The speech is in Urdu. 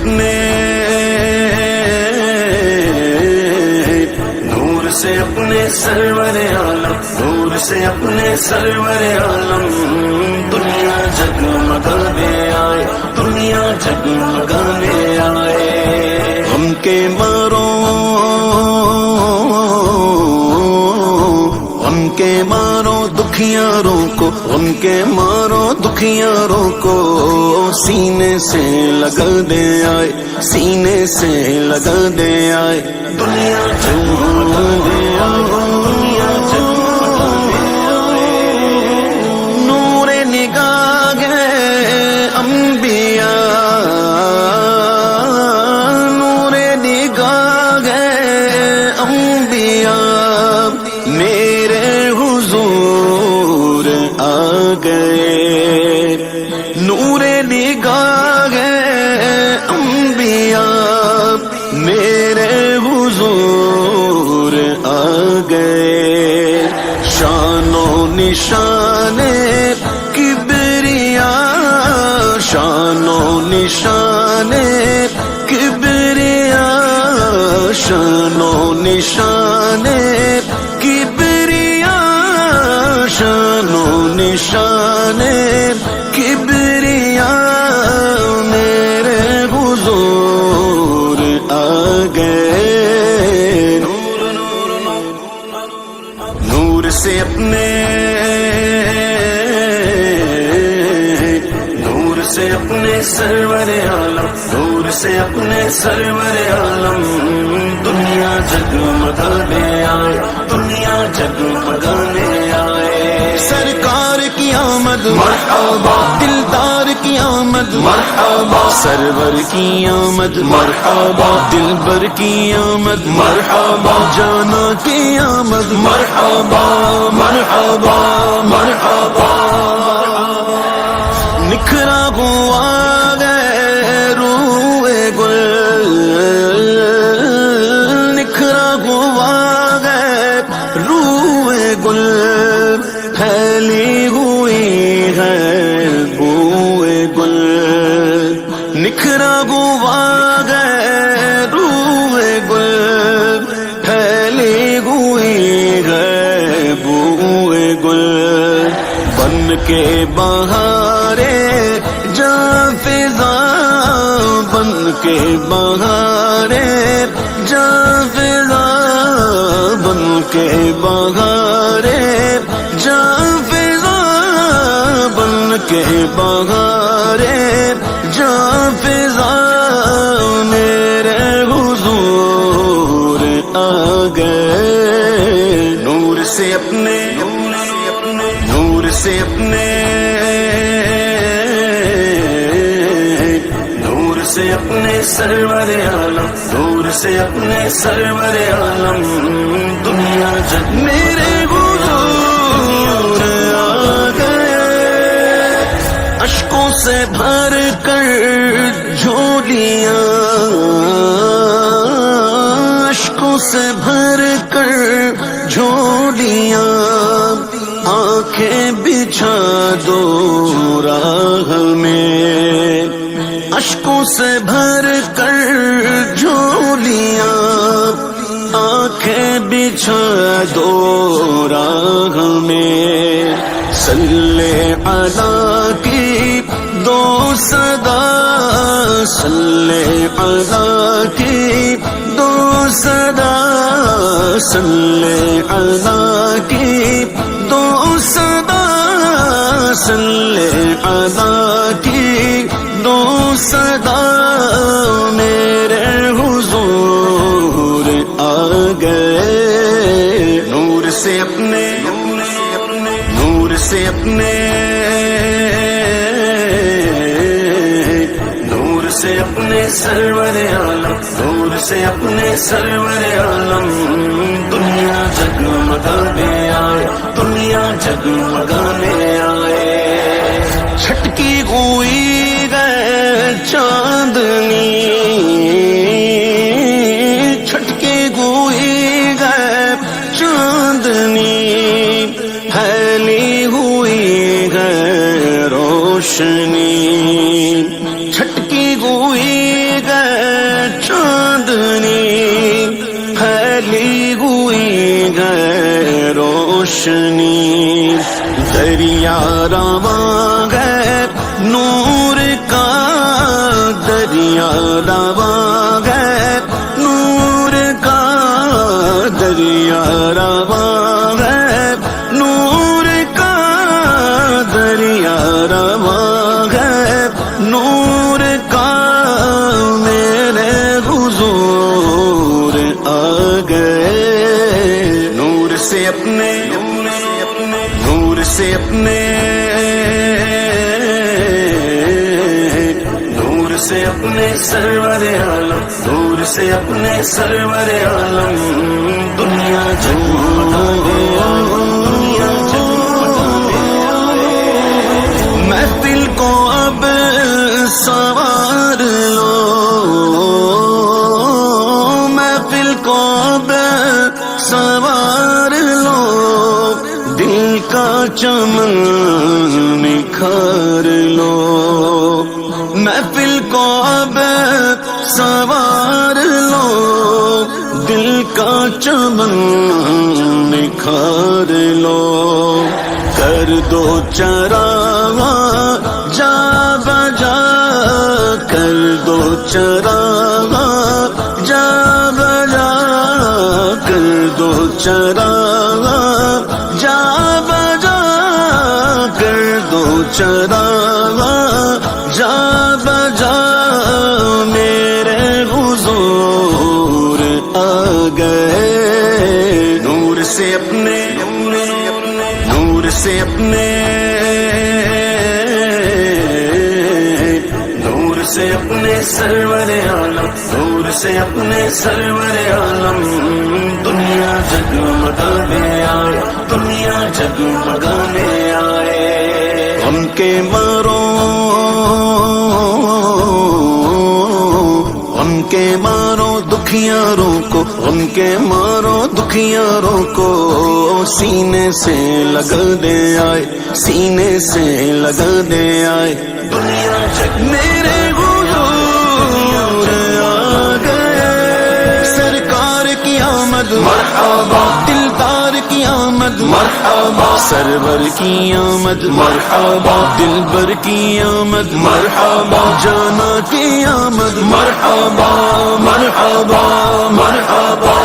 اپنے نور سے اپنے سرور عالم، نور سے اپنے سرور عالم دنیا جگمگانے آئے، دنیا جگمگانے آئے۔ ہم کے مارو، ہم کے مارو دکھیاروں کو، ہم کے مارو دکھیاروں کو سینے سے لگا دے آئے، سینے سے لگا دے آئے۔ دنیا جگمگانے آئے، دنیا جگمگانے آئے۔ نور نگاہ انبیاء، نور نگاہ انبیاء میرے حضور آ گئے۔ نور نگاہ انبیاء میرے حضور آ گئے۔ شان و نشان کبریا، شان و نشان کبریا، شان و نشان کبریا، شان و نشان کبریا میرے حضور آ گئے۔ نور سے اپنے، نور سے اپنے سرور عالم، نور سے اپنے سرور عالم دنیا جگمگانے آئے، دنیا جگمگانے آئے۔ سرکار کی آمد مرحبا، دلدار کی آمد مرحبا، سرور کی آمد مرحبا، دلبر کی آمد مرحبا، جانا کی آمد مرحبا، مرحبا مرحبا۔ نکھرا ہوا گئے روئے گل، نکھرا ہوا گئے روئے گل، پھیلی ہوئی ہے بوئے گل۔ نکھرا ہوا گئے روئے گل، پھیلی ہوئی ہے بوئے گل۔ بن کے بہارے جاں فضا، بن کے بہارے جاں فضا، بن کے بہارے جاں فضا، بن کے بہارے جاں فضا میرے حضور آ گئے۔ نور سے اپنے، نور سے اپنے، نور سے اپنے سرور عالم، نور سے اپنے سرور عالم دنیا جگ میرے حضور آ گئے۔ اشکوں سے بھر کر جھولیاں، اشکوں سے بھر کر جھولیاں، آنکھیں بچھا دو راہ میں، اشکوں سے بھر کر جھولیاں، آنکھیں بچھا دو راہ میں۔ صلی علی کی دو صدا، صلی علی کی دو صدا، صلی علی کی دو صدا، صلی علی کی دو صدا میرے حضور آ گئے۔ نور سے اپنے، نور سے اپنے، نور سے اپنے سرور عالم، نور سے اپنے سرور عالم دنیا جگمگانے آئے، دنیا جگمگانے آئے۔ چھٹکی ہوئی گئے چاندنی، چھٹکی ہوئی گئے چاندنی، پھیلی ہوئی ہے روشنی، چھٹکی ہوئی گئے روشنی دریا رواں ہے نور کا دریا رواں ہے نور کا دریا رواں ہے نور کا دریا رواں ہے نور کا میرے حضور آ گئے نور سے اپنے نور سے اپنے نور سے اپنے سرور عالم نور سے اپنے سرور عالم دنیا جگمگانے دنیا جگمگانے محفل کو اب سوار لو محفل کو اب سوار لو دل کا چمن نکھار لو محفل کو اب سوار لو دل کا چمن نکھار لو کر دو چراغ جا بجا کر دو چراغ جا بجا کر دو چراغ جا بجا کر دو چراغ جا بجا میرے حضور آ گئے نور سے اپنے نور سے اپنے نور سے اپنے سرور عالم نور سے اپنے سرور عالم دنیا جگمگانے آئے دنیا جگمگانے آئے ہم کے مارو ہم کے مارو دکھیاروں کو ہم کے مارو دکھیاروں کو سینے سے لگا دے آئے سینے سے لگا دے آئے دنیا جگ میرے حضور آ گئے سرکار کی آمد مرحبا دلدار کی آمد مرحبا سرور کی آمد مرحبا دلبر کی آمد مرحبا جانا کی آمد مرحبا مرحبا مرحبا